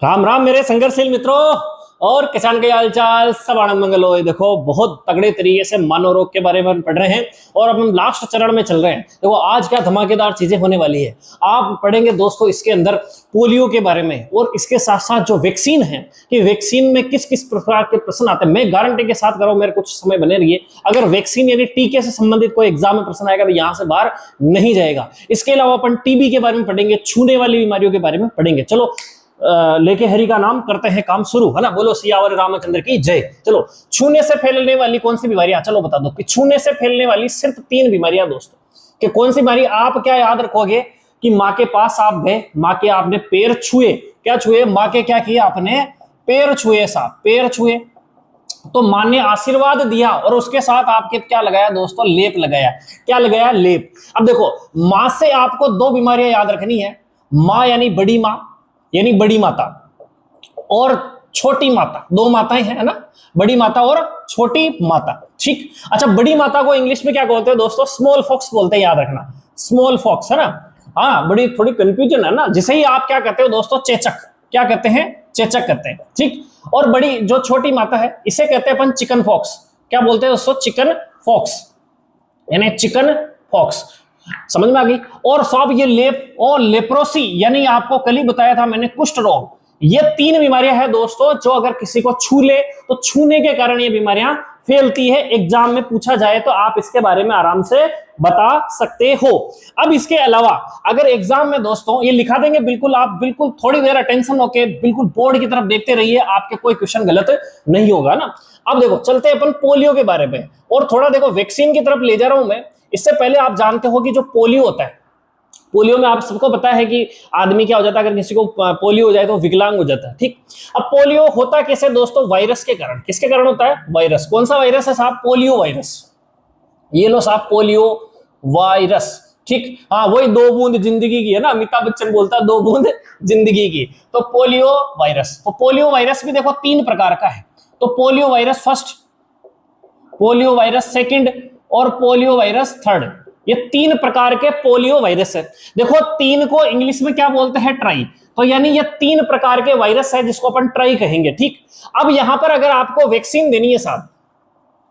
राम राम मेरे संघर्षशील मित्रों और किसान के हाल चाल सब आनंद मंगल हो। देखो बहुत तगड़े तरीके से मानव रोग के बारे में पढ़ रहे हैं और अब हम लास्ट चरण में चल रहे हैं। देखो आज क्या धमाकेदार चीजें होने वाली है। आप पढ़ेंगे दोस्तों इसके अंदर पोलियो के बारे में और इसके साथ साथ जो वैक्सीन है कि वैक्सीन में किस किस प्रकार के प्रश्न आते हैं। मैं गारंटी के साथ कर रहा हूं, मेरे कुछ समय बने रहिए। अगर वैक्सीन यानी टीके से संबंधित कोई एग्जाम में प्रश्न आएगा तो यहां से बाहर नहीं जाएगा। इसके अलावा अपन टीबी के बारे में पढ़ेंगे, छूने वाली बीमारियों के बारे में पढ़ेंगे। चलो लेके हरि का नाम करते हैं काम शुरू, है ना। बोलो सियावर रामचंद्र की जय। चलो छूने से फैलने वाली कौन सी बीमारियां, चलो बता दो कि छूने से फैलने वाली सिर्फ 3 बीमारियां दोस्तों। कि कौन सी बीमारी आप क्या याद रखोगे कि माँ के पास आप गए, माँ के आपने पैर छुए, क्या छुए, माँ के क्या किया आपने, पैर छुए, साहब पैर छुए तो माँ ने आशीर्वाद दिया और उसके साथ आपके क्या लगाया दोस्तों, लेप लगाया। क्या लगाया, लेप। अब देखो माँ से आपको 2 बीमारियां याद रखनी है। माँ यानी बड़ी माँ यानी बड़ी माता और छोटी माता, 2 माताएं हैं, है ना, बड़ी माता और छोटी माता। ठीक, अच्छा बड़ी माता को इंग्लिश में क्या बोलते हैं दोस्तों, स्मॉल फॉक्स बोलते हैं, याद रखना स्मॉल फॉक्स, है ना। हाँ बड़ी थोड़ी कंफ्यूजन है ना, जिसे ही आप क्या कहते हो दोस्तों, चेचक, क्या कहते हैं, चेचक कहते हैं। ठीक, और बड़ी जो छोटी माता है इसे कहते हैं अपन चिकन फॉक्स। क्या बोलते हैं दोस्तों, चिकन फॉक्स यानी चिकन फॉक्स। समझ में आ गई। और सब ये लेप और लेप्रोसी यानी आपको कल ही बताया था मैंने, कुष्ठ रोग। ये 3 बीमारियां हैं दोस्तों जो अगर किसी को छू ले तो छूने के कारण ये बीमारियां फैलती है। एग्जाम में पूछा जाए तो आप इसके बारे में आराम से बता सकते हो। अब इसके अलावा अगर एग्जाम में दोस्तों ये लिखा देंगे, बिल्कुल आप बिल्कुल थोड़ी देर अटेंशन होके बिल्कुल बोर्ड की तरफ देखते रहिए, आपके कोई क्वेश्चन गलत नहीं होगा ना। अब देखो चलते हैं अपन पोलियो के बारे में और थोड़ा देखो वैक्सीन की तरफ ले जा रहा हूं मैं। इससे पहले आप जानते हो कि जो पोलियो होता है, पोलियो में आप सबको पता है कि आदमी क्या हो जाता है, अगर किसी को पोलियो हो जाए तो विकलांग हो जाता है। ठीक, अब पोलियो होता कैसे दोस्तों, वायरस के कारण। किसके कारण होता है, वायरस। कौन सा वायरस है साहब, पोलियो वायरस। ये लो साहब पोलियो वायरस। ठीक, हाँ वही 2 बूंद जिंदगी की, है ना, अमिताभ बच्चन बोलता है 2 बूंद जिंदगी की। तो पोलियो वायरस, तो पोलियो वायरस भी देखो 3 प्रकार का है। तो polio virus first, polio virus second और पोलियो वायरस थर्ड। ये 3 प्रकार के पोलियो वायरस है। देखो 3 को इंग्लिश में क्या बोलते हैं, ट्राई। तो यानी ये 3 प्रकार के वायरस है जिसको अपन ट्राई कहेंगे। ठीक, अब यहां पर अगर आपको वैक्सीन देनी है साहब,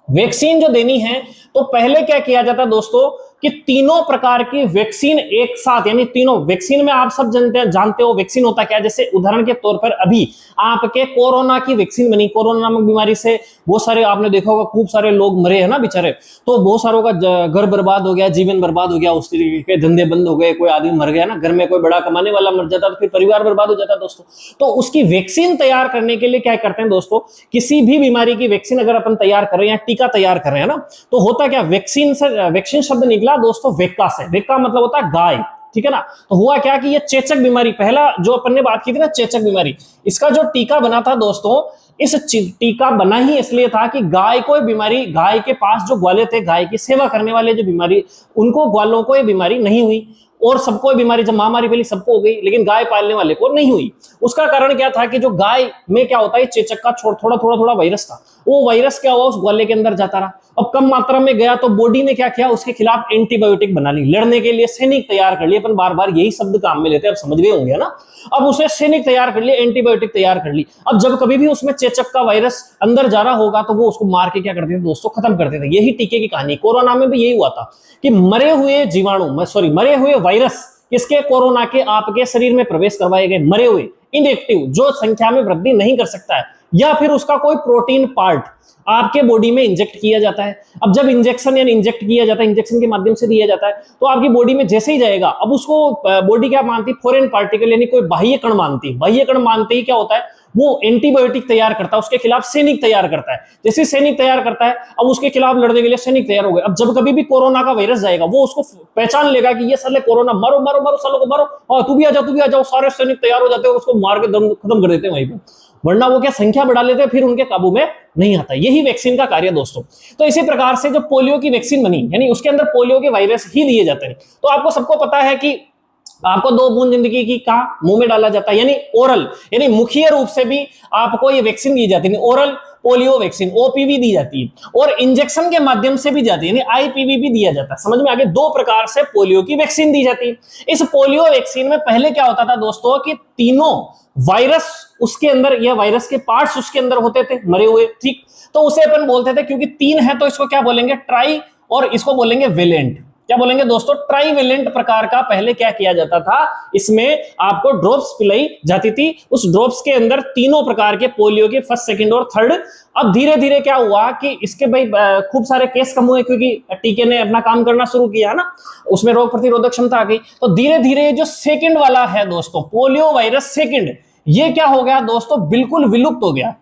वैक्सीन जो देनी है तो पहले क्या किया जाता है दोस्तों कि तीनों प्रकार की वैक्सीन एक साथ, यानी तीनों वैक्सीन में आप सब जानते हो वैक्सीन होता क्या है। जैसे उदाहरण के तौर पर अभी आपके कोरोना की वैक्सीन बनी, कोरोना नामक बीमारी से बहुत सारे आपने देखा होगा खूब सारे लोग मरे हैं ना बेचारे, तो बहुत सारों का घर बर्बाद हो गया, जीवन बर्बाद हो गया, उस तरीके के धंधे बंद हो गए, कोई आदमी मर गया ना, घर में कोई बड़ा कमाने वाला मर जाता तो फिर परिवार बर्बाद हो जाता दोस्तों। तो उसकी वैक्सीन तैयार करने के लिए क्या करते हैं दोस्तों, किसी भी बीमारी की वैक्सीन अगर अपन तैयार कर रहे हैं या टीका तैयार कर रहे हैं ना, तो होता क्या, वैक्सीन से, वैक्सीन शब्द निकला दोस्तों वेक्का से। वेक्का मतलब होता है गाय, ठीक है ना। तो हुआ क्या कि ये चेचक बीमारी, पहला जो अपन ने बात की थी ना चेचक बीमारी, इसका जो टीका बना था दोस्तों, इस टीका बना ही इसलिए था कि गाय को बीमारी, गाय के पास जो ग्वाले थे, गाय की सेवा करने वाले जो बीमारी, उनको ग्वालों को ये बीमारी नहीं हुई। और सबको बीमारी जब महामारी फैली सबको हो गई, लेकिन गाय पालने वाले को नहीं हुई। उसका कारण क्या था कि जो गाय में क्या होता है, चेचक का थोड़ा वायरस था, वो वायरस क्या हुआ, उस ग्वाले के अंदर जाता रहा। अब कम मात्रा में गया तो बॉडी ने क्या किया, उसके खिलाफ एंटीबायोटिक बना ली, लड़ने के लिए सैनिक तैयार कर लिए। अपन बार बार यही शब्द काम में लेते हैं, अब समझ गए होंगे ना। अब उसे सैनिक तैयार कर लिए, एंटीबायोटिक तैयार कर ली। अब जब कभी भी उसमें चेचक का वायरस अंदर जा रहा होगा तो वो उसको मार के क्या करते थे दोस्तों, खत्म करते थे। यही टीके की कहानी, कोरोना में भी यही हुआ था कि मरे हुए जीवाणु, मरे हुए वायरस किसके, कोरोना के आपके शरीर में प्रवेश करवाए गए, मरे हुए इनएक्टिव, जो संख्या में वृद्धि नहीं कर सकता है, या फिर उसका कोई प्रोटीन पार्ट आपके बॉडी में इंजेक्ट किया जाता है। अब जब इंजेक्शन यानी इंजेक्ट किया जाता है, इंजेक्शन के माध्यम से दिया जाता है, तो आपकी बॉडी में जैसे ही जाएगा, अब उसको बॉडी क्या मानती है, फॉरेन पार्टिकल यानी कोई बाह्य कण मानती है। बाह्य कण मानते ही क्या होता है, वो एंटीबायोटिक तैयार करता है, उसके खिलाफ सैनिक तैयार करता है। जैसे सैनिक तैयार करता है, अब उसके खिलाफ लड़ने के लिए सैनिक तैयार हो गए। अब जब कभी भी कोरोना का वायरस जाएगा, वो उसको पहचान लेगा कि ये साले कोरोना, मारो मारो मारो सालों को मारो, और तू भी आ जाओ, सारे सैनिक तैयार हो जाते हैं, उसको मार के दम खत्म कर देते हैं वहीं पे। वरना वो क्या संख्या बढ़ा लेते हैं, फिर उनके काबू में नहीं आता। यही वैक्सीन का कार्य दोस्तों। तो इसी प्रकार से जो पोलियो की वैक्सीन बनी, यानी उसके अंदर पोलियो के वायरस ही दिए जाते हैं। तो आपको सबको पता है कि आपको 2 बूंद जिंदगी की कहा मुंह में डाला जाता है, यानी ओरल, यानी मुखीय रूप से भी आपको ये वैक्सीन दी जाती है, ओरल पोलियो वैक्सीन ओपीवी दी जाती है, और इंजेक्शन के माध्यम से भी जाती है, यानी आईपीवी भी दिया जाता है। समझ में आगे, 2 प्रकार से पोलियो की वैक्सीन दी जाती है। इस पोलियो वैक्सीन में पहले क्या होता था दोस्तों कि तीनों वायरस उसके अंदर, या वायरस के पार्ट्स उसके अंदर होते थे मरे हुए, ठीक, तो उसे अपन बोलते थे, क्योंकि 3 है तो इसको क्या बोलेंगे, ट्राई, और इसको बोलेंगे वेलेंट। क्या बोलेंगे दोस्तों, ट्राइवेलेंट प्रकार का पहले क्या किया जाता था, इसमें आपको ड्रॉप्स पिलाई जाती थी, उस ड्रॉप्स के अंदर तीनों प्रकार के पोलियो के फर्स्ट, सेकंड और थर्ड। अब धीरे धीरे क्या हुआ कि इसके भाई खूब सारे केस कम हुए, क्योंकि टीके ने अपना काम करना शुरू किया ना, उसमें रोग प्रतिरोधक क्षमता आ गई, तो धीरे धीरे जो सेकंड वाला है दोस्तों, पोलियो वायरस सेकंड, ये क्या हो गया दोस्तों, बिल्कुल विलुप्त हो गया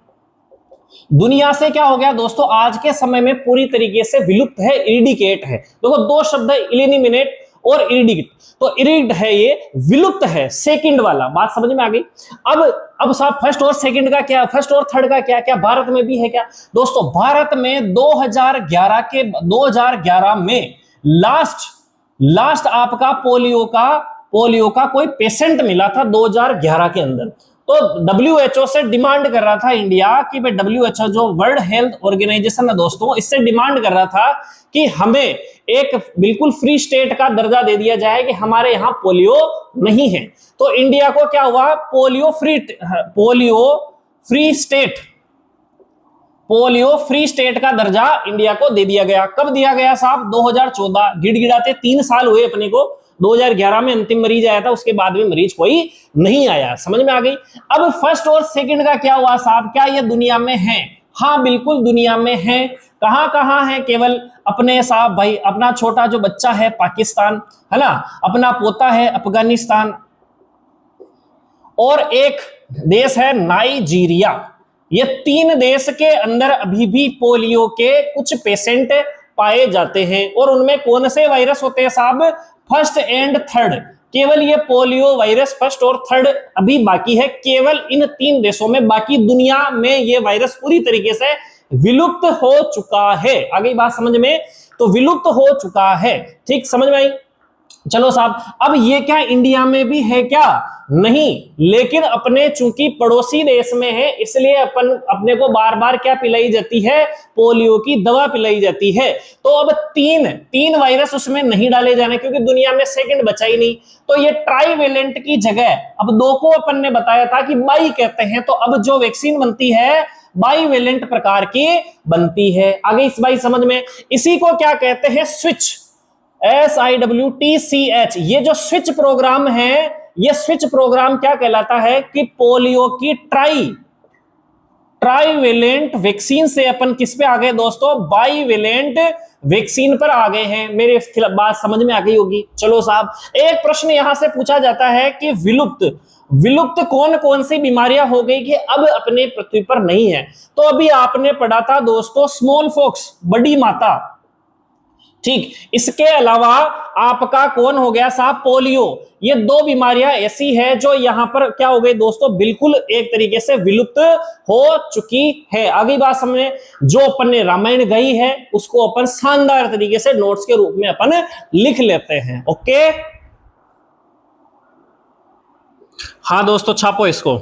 दुनिया से। क्या हो गया दोस्तों, आज के समय में पूरी तरीके से विलुप्त है, इरिडिकेट है। देखो 2 शब्द है, इलिमिनेट और इरिडिकेट, तो इरिड है, ये विलुप्त है, सेकंड वाला, बात समझ में आ गई। अब साहब फर्स्ट और सेकंड का क्या, फर्स्ट और थर्ड का क्या, क्या भारत में भी है क्या दोस्तों? भारत में 2011 में लास्ट आपका पोलियो का कोई पेशेंट मिला था 2011 के अंदर। तो WHO से डिमांड कर रहा था इंडिया कि भाई, WHO जो वर्ल्ड हेल्थ ऑर्गेनाइजेशन है दोस्तों, इससे डिमांड कर रहा था कि हमें एक बिल्कुल फ्री स्टेट का दर्जा दे दिया जाए कि हमारे यहाँ पोलियो नहीं है। तो इंडिया को क्या हुआ, पोलियो फ्री स्टेट का दर्जा इंडिया को दे दिया गया। कब दिया गया साहब, 2014, गिड़गिड़ाते 3 साल हुए अपने को। 2011 में अंतिम मरीज आया था, उसके बाद में मरीज कोई नहीं आया। समझ में आ गई। अब फर्स्ट और सेकंड का क्या हुआ साहब, क्या ये दुनिया में है? हाँ बिल्कुल दुनिया में है। कहां कहां है? केवल अपने साहब भाई, अपना छोटा जो बच्चा है पाकिस्तान, है ना, अपना पोता है अफगानिस्तान, और एक देश है नाइजीरिया। ये 3 देश के अंदर अभी भी पोलियो के कुछ पेशेंट पाए जाते हैं। और उनमें कौन से वायरस होते हैं साहब, फर्स्ट एंड थर्ड। केवल ये पोलियो वायरस फर्स्ट और थर्ड अभी बाकी है, केवल इन 3 देशों में। बाकी दुनिया में ये वायरस पूरी तरीके से विलुप्त हो चुका है। आगे बात समझ में, तो विलुप्त हो चुका है, ठीक, समझ में आई। चलो साहब, अब ये क्या इंडिया में भी है क्या? नहीं, लेकिन अपने चूंकि पड़ोसी देश में है, इसलिए अपने को बार बार क्या पिलाई जाती है, पोलियो की दवा पिलाई जाती है। तो अब तीन वायरस उसमें नहीं डाले जाने, क्योंकि दुनिया में सेकंड बचा ही नहीं। तो ये ट्राइवेलेंट की जगह अब 2 को अपन ने बताया था कि बाई कहते हैं, तो अब जो वैक्सीन बनती है बाईवेलेंट प्रकार की बनती है। आगे इस बाई समझ में, इसी को क्या कहते हैं, स्विच, SIWTCH। ये जो स्विच प्रोग्राम है, ये स्विच प्रोग्राम क्या कहलाता है कि पोलियो की ट्राइवेलेंट वैक्सीन से अपन किस पे आ गए दोस्तों, बाईवेलेंट वैक्सीन पर आ गए हैं। मेरे बात समझ में आ गई होगी। चलो साहब, एक प्रश्न यहां से पूछा जाता है कि विलुप्त कौन कौन सी बीमारियां हो गई कि अब अपने पृथ्वी पर नहीं है? तो अभी आपने पढ़ा था दोस्तों स्मॉल पॉक्स, बड़ी माता, ठीक। इसके अलावा आपका कौन हो गया साहब, पोलियो। ये 2 बीमारियां ऐसी है जो यहां पर क्या हो गई दोस्तों, बिल्कुल एक तरीके से विलुप्त हो चुकी है। आगे बात समझे, जो अपन ने रामायण गई है उसको अपन शानदार तरीके से नोट्स के रूप में अपन लिख लेते हैं। ओके, हाँ दोस्तों, छापो इसको,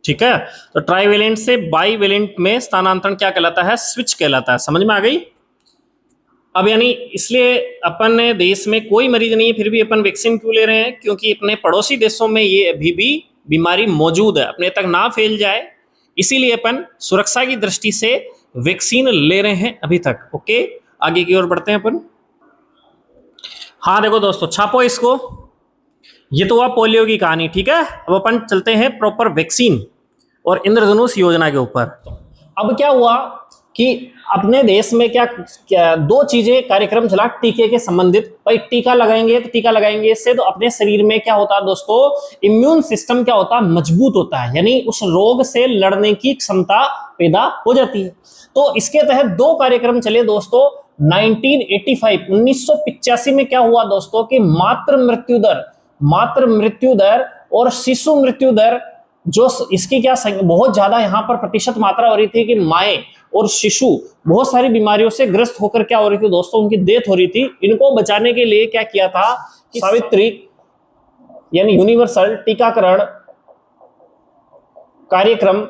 ठीक है। तो ट्राइवेलेंट से बाईवेलेंट में स्थानांतरण क्या कहलाता है, स्विच कहलाता है। समझ में आ गई। अब यानी इसलिए अपन देश में कोई मरीज नहीं है, फिर भी अपन वैक्सीन क्यों ले रहे हैं, क्योंकि अपने पड़ोसी देशों में ये अभी भी बीमारी मौजूद है, अपने तक ना फैल जाए, इसीलिए अपन सुरक्षा की दृष्टि से वैक्सीन ले रहे हैं अभी तक। ओके, आगे की ओर बढ़ते हैं अपन। हाँ देखो दोस्तों, छापो इसको। ये तो हुआ पोलियो की कहानी, ठीक है। अब अपन चलते हैं प्रॉपर वैक्सीन और इंद्रधनुष योजना के ऊपर। अब क्या हुआ कि अपने देश में क्या 2 चीजें कार्यक्रम चला टीके के संबंधित। भाई टीका लगाएंगे तो टीका लगाएंगे, इससे तो अपने शरीर में क्या होता है दोस्तों, इम्यून सिस्टम क्या होता है, मजबूत होता है, यानी उस रोग से लड़ने की क्षमता पैदा हो जाती है। तो इसके तहत 2 कार्यक्रम चले दोस्तों। 1985 में क्या हुआ दोस्तों कि मातृ मृत्यु दर और शिशु मृत्यु दर, जो इसकी क्या बहुत ज्यादा यहाँ पर प्रतिशत मात्रा हो रही थी कि माएं और शिशु बहुत सारी बीमारियों से ग्रस्त होकर क्या हो रही थी दोस्तों, उनकी डेथ हो रही थी। इनको बचाने के लिए क्या किया था कि यानी यूनिवर्सल टीकाकरण कार्यक्रम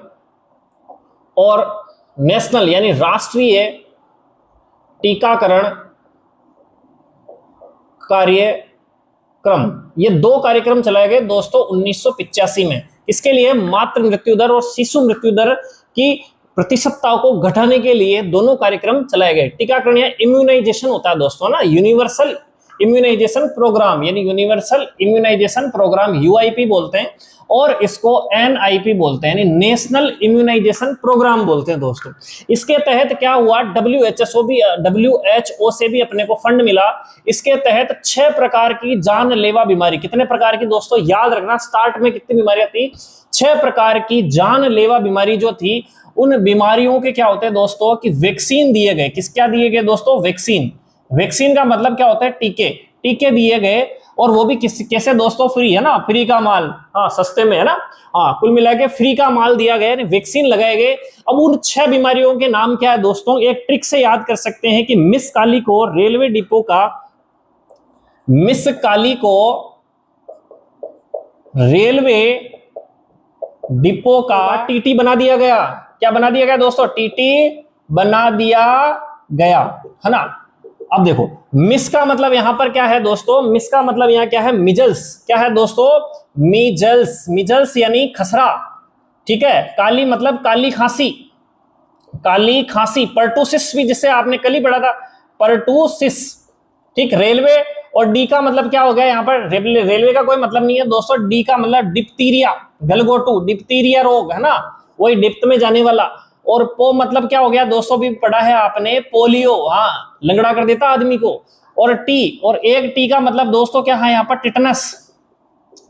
और नेशनल यानी राष्ट्रीय टीकाकरण कार्यक्रम, ये दो कार्यक्रम चलाए गए दोस्तों 1985 में। इसके लिए मातृ मृत्यु दर और शिशु मृत्यु दर की प्रतिशतता को घटाने के लिए दोनों कार्यक्रम चलाए गए। टीकाकरण या इम्यूनाइजेशन होता है दोस्तों ना, यूनिवर्सल इम्यूनाइजेशन प्रोग्राम यानी यूनिवर्सल इम्यूनाइजेशन प्रोग्राम यूआईपी बोलते हैं, और इसको एनआईपी बोलते हैं यानी नेशनल इम्यूनाइजेशन प्रोग्राम बोलते हैं दोस्तों। इसके तहत क्या हुआ, डब्ल्यूएचओ से भी अपने को फंड मिला। इसके तहत 6 प्रकार की जानलेवा बीमारी, कितने प्रकार की दोस्तों याद रखना, स्टार्ट में कितनी बीमारियां थी, 6 प्रकार की जानलेवा बीमारी जो थी, उन बीमारियों के क्या होते हैं दोस्तों कि वैक्सीन दिए गए। किस क्या दिए गए दोस्तों, वैक्सीन। वैक्सीन का मतलब क्या होता है, टीके, टीके दिए गए, और वो भी कैसे दोस्तों, फ्री है ना, फ्री का माल, हाँ सस्ते में है ना, हाँ कुल मिला के फ्री का माल दिया गया, वैक्सीन लगाए गए। अब उन 6 बीमारियों के नाम क्या है दोस्तों, एक ट्रिक से याद कर सकते हैं कि मिस काली को रेलवे डिपो का, मिस काली को रेलवे डिपो का टीटी बना दिया गया। क्या बना दिया गया दोस्तों, टीटी बना दिया गया, है ना। अब देखो मिस का मतलब यहां पर क्या है दोस्तों, मिस का मतलब यहां क्या है, मिजल्स। क्या है दोस्तों, मिजल्स, मिजल्स यानी खसरा, ठीक है। काली मतलब काली खांसी, काली खांसी। पर्टूसिस भी जिसे आपने कल ही पढ़ा था, पर्टूसिस, ठीक। रेलवे, और डी का मतलब क्या हो गया यहाँ पर, रेलवे का कोई मतलब नहीं है दोस्तों, डी का मतलब डिप्थीरिया, गलगोटू, डिप्थीरिया रोग, है ना, वही डिप्थ में जाने वाला। और पो मतलब क्या हो गया दोस्तों, भी पढ़ा है आपने, पोलियो, हाँ लंगड़ा कर देता आदमी को। और टी, और एक टी का मतलब दोस्तों क्या है यहाँ पर, टिटनस।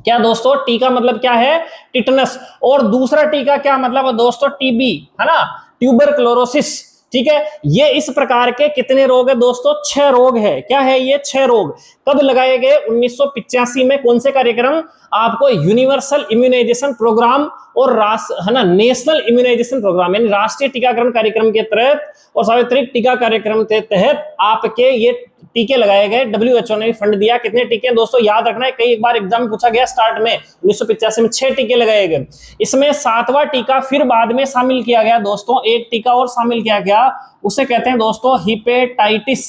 क्या दोस्तों, टी का मतलब क्या है, टिटनस। और दूसरा टी का क्या मतलब है दोस्तों, टीबी, है ना, ट्यूबरक्लोरोसिस, ठीक है। ये इस प्रकार के कितने रोग है दोस्तों, 6 रोग है। क्या है ये 6 रोग। कब लगाए गए, 1985 में। कौन से कार्यक्रम, आपको यूनिवर्सल इम्यूनाइजेशन प्रोग्राम और है ना, नेशनल इम्यूनाइजेशन प्रोग्राम यानी राष्ट्रीय टीकाकरण कार्यक्रम के तहत, और सार्वत्रिक टीका कार्यक्रम के तहत आपके ये टीके लगाए गए। डब्ल्यूएचओ ने भी फंड दिया। कितने टीके दोस्तों याद रखना है, कई एक बार एग्जाम पूछा गया स्टार्ट में, 1985 में 6 टीके लगाए गए। इसमें 7वां टीका फिर बाद में शामिल किया गया दोस्तों, एक टीका और शामिल किया गया, उसे कहते हैं दोस्तों हेपेटाइटिस,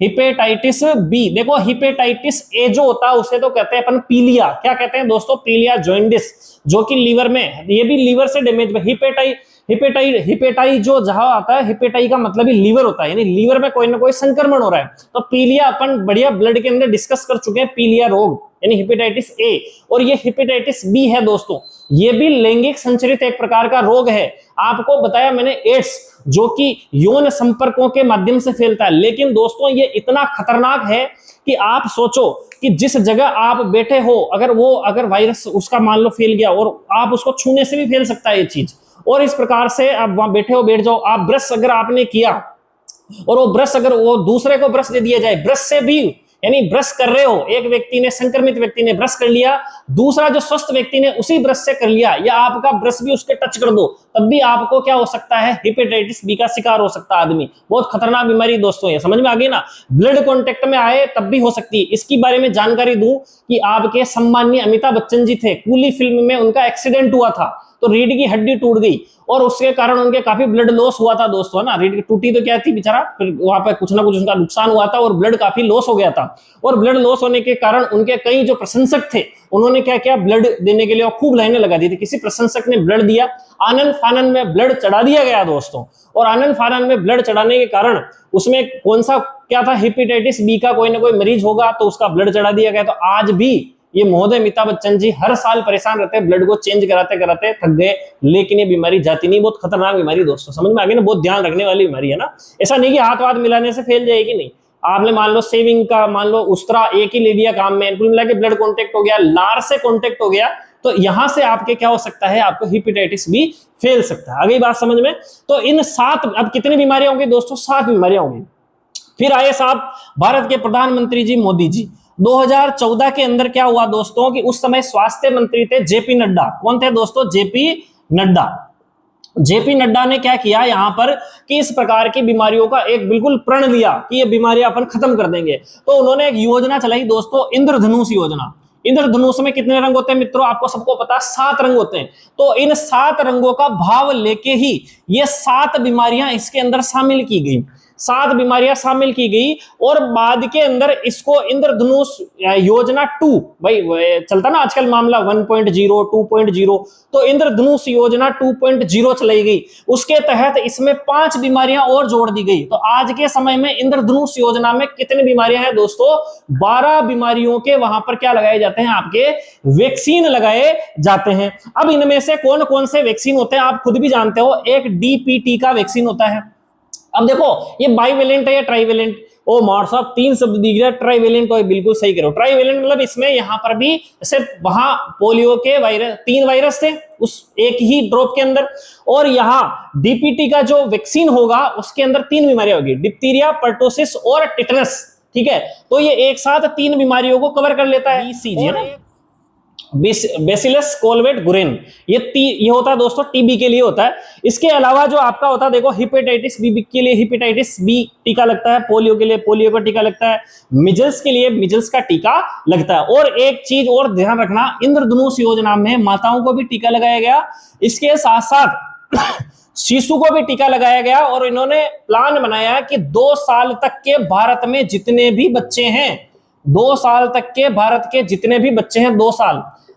हेपेटाइटिस बी। देखो हेपेटाइटिस ए जो होता है उसे तो कहते हैं अपन पीलिया। क्या कहते हैं दोस्तों, पीलिया जॉइंडिस, जो कि लीवर में, ये भी लीवर से डैमेज में। हिपेटाई जो जहां आता है, हिपेटाई का मतलब ही लीवर होता है, यानी लीवर में कोई ना कोई संक्रमण हो रहा है। तो पीलिया अपन बढ़िया ब्लड के अंदर डिस्कस कर चुके हैं, पीलिया रोग यानी हेपेटाइटिस ए। और ये हेपेटाइटिस बी है दोस्तों, ये भी लैंगिक संचरित एक प्रकार का रोग है। आपको बताया मैंने एड्स, जो कि यौन संपर्कों के माध्यम से फैलता है। लेकिन दोस्तों ये इतना खतरनाक है कि आप सोचो कि जिस जगह आप बैठे हो, अगर वायरस उसका मान लो फैल गया, और आप उसको छूने से भी फैल सकता है ये चीज। और इस प्रकार से आप वहां बैठे हो, बैठ जाओ आप, ब्रश अगर आपने किया और वो ब्रश अगर वो दूसरे को ब्रश दे दिया जाए, ब्रश से भी, यानी ब्रश कर रहे हो, एक व्यक्ति ने, संक्रमित व्यक्ति ने ब्रश कर लिया, दूसरा जो स्वस्थ व्यक्ति ने उसी ब्रश से कर लिया, या आपका ब्रश भी उसके टच कर दो, तब भी आपको क्या हो सकता है, हेपेटाइटिस बी का शिकार हो सकता है आदमी। बहुत खतरनाक बीमारी दोस्तों, ये समझ में आ गई ना। ब्लड कांटेक्ट में आए तब भी हो सकती है। इसकी बारे में जानकारी दूं कि आपके सम्माननीय अमिताभ बच्चन जी थे, कूली फिल्म में उनका एक्सीडेंट हुआ था, तो रीढ़ की हड्डी टूट गई और उसके कारण उनके काफी ब्लड लॉस हुआ था दोस्तों, है ना। रीढ़ टूटी तो क्या थी बेचारा, फिर वहां पर कुछ ना कुछ उनका नुकसान हुआ था और ब्लड काफी लॉस हो गया था। और ब्लड लॉस होने के कारण उनके कई जो प्रशंसक थे, उन्होंने क्या किया, ब्लड देने के लिए खूब लाइनें लगा दी थी। किसी प्रशंसक ने ब्लड दिया, आनन फानन में ब्लड चढ़ा दिया गया दोस्तों। और आनन फानन में ब्लड चढ़ाने के कारण उसमें कौन सा क्या था, हेपेटाइटिस बी का कोई ना कोई मरीज होगा, तो उसका ब्लड चढ़ा दिया गया। तो आज भी ये महोदय अमिताभ बच्चन जी हर साल परेशान रहते हैं, ब्लड को चेंज कराते कराते थक गए, लेकिन ये बीमारी जाती नहीं। बहुत खतरनाक बीमारी दोस्तों, समझ में आ गई ना, बहुत ध्यान रखने वाली बीमारी है ना। ऐसा नहीं कि हाथ वाथ मिलाने से फैल जाएगी, नहीं। आपने मान लो सेविंग का, मान लो उस्तरा एक ही ले लिया काम में, कुल मिला के ब्लड कॉन्टेक्ट हो गया, लार से कॉन्टेक्ट हो गया, तो यहां से आपके क्या हो सकता है, आपको हेपेटाइटिस भी फैल सकता है। आ गई बात समझ में। तो इन 7, अब कितनी बीमारियां होंगी दोस्तों, 7 बीमारियां होंगी। फिर आए साहब भारत के प्रधानमंत्री जी मोदी जी। 2014 के अंदर क्या हुआ दोस्तों कि उस समय स्वास्थ्य मंत्री थे जेपी नड्डा। कौन थे दोस्तों, जेपी नड्डा। जेपी नड्डा ने क्या किया यहां पर कि इस प्रकार की बीमारियों का एक बिल्कुल प्रण लिया कि ये बीमारियां अपन खत्म कर देंगे। तो उन्होंने एक योजना चलाई दोस्तों, इंद्रधनुष योजना। इंद्रधनुष में कितने रंग होते हैं मित्रों, आपको सबको पता है 7 रंग होते हैं। तो इन 7 रंगों का भाव लेके ही ये 7 बीमारियां इसके अंदर शामिल की गई, 7 बीमारियां शामिल की गई। और बाद के अंदर इसको इंद्रधनुष योजना 2, भाई चलता ना आजकल मामला 1.0 2.0, तो इंद्रधनुष योजना 2.0 चलाई गई। उसके तहत इसमें 5 बीमारियां और जोड़ दी गई। तो आज के समय में इंद्रधनुष योजना में कितनी बीमारियां हैं दोस्तों, 12 बीमारियों के वहां पर क्या लगाए जाते हैं, आपके वैक्सीन लगाए जाते हैं। अब इनमें से कौन कौन से वैक्सीन होते हैं आप खुद भी जानते हो, एक डीपीटी का वैक्सीन होता है। अब देखो ये बाइवेलेंट है या ट्राइवेलेंट, ओ मार साहब 3 शब्द दिख रहा है, ट्राइवेलेंट तो बिल्कुल सही करो। ट्राइवेलेंट मतलब इसमें यहां पर भी जैसे वहां पोलियो के वायरस 3 वायरस थे उस एक ही ड्रॉप के अंदर, और यहां डीपीटी का जो वैक्सीन होगा उसके अंदर 3 बीमारियां होगी, डिप्थीरिया, पर्टोसिस और टिटनस। ठीक है, तो ये एक साथ 3 बीमारियों को कवर कर लेता है। बीसीजी ना, बेसिलस कोलवेट गुरेन, ये होता है दोस्तों टीबी के लिए होता है। इसके अलावा जो आपका होता है देखो, हेपेटाइटिस बी के लिए हेपेटाइटिस बी टीका लगता है, पोलियो के लिए पोलियो का टीका लगता है, मिजल्स के लिए मिजल्स का टीका लगता है। और एक चीज और ध्यान रखना, इंद्रधनुष योजना में माताओं को भी टीका लगाया गया, इसके साथ साथ शिशु को भी टीका लगाया गया। और इन्होंने प्लान बनाया कि 2 साल तक के भारत में जितने भी बच्चे हैं, 2 साल तक के भारत के जितने भी बच्चे हैं,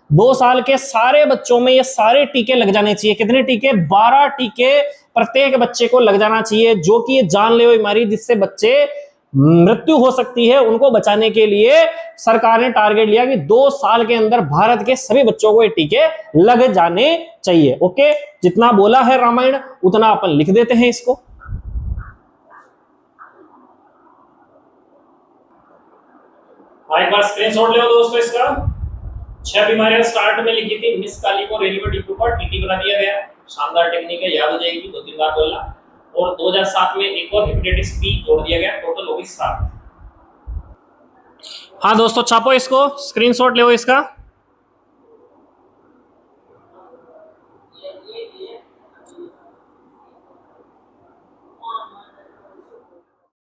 2 साल के सारे बच्चों में ये सारे टीके लग जाने चाहिए। कितने टीके, 12 टीके प्रत्येक बच्चे को लग जाना चाहिए, जो कि ये जानलेवा बीमारी जिससे बच्चे मृत्यु हो सकती है, उनको बचाने के लिए सरकार ने टारगेट लिया कि 2 साल के अंदर भारत के सभी बच्चों को ये टीके लग जाने चाहिए। ओके, जितना बोला है रामायण उतना अपन लिख देते हैं इसको। एक बार स्क्रीनशॉट ले लो दोस्तों इसका। 6 बीमारियां स्टार्ट में लिखी थी, मिस काली को रेलवे डिपो पर टीटी बना दिया गया। शानदार टेक्निक है, याद हो जाएगी, 2-3 बार बोलना। और 2007 में एक और हेपेटाइटिस बी जोड़ दिया गया, टोटल होगी 7। हाँ दोस्तों छापो इसको, स्क्रीनशॉट ले इसका।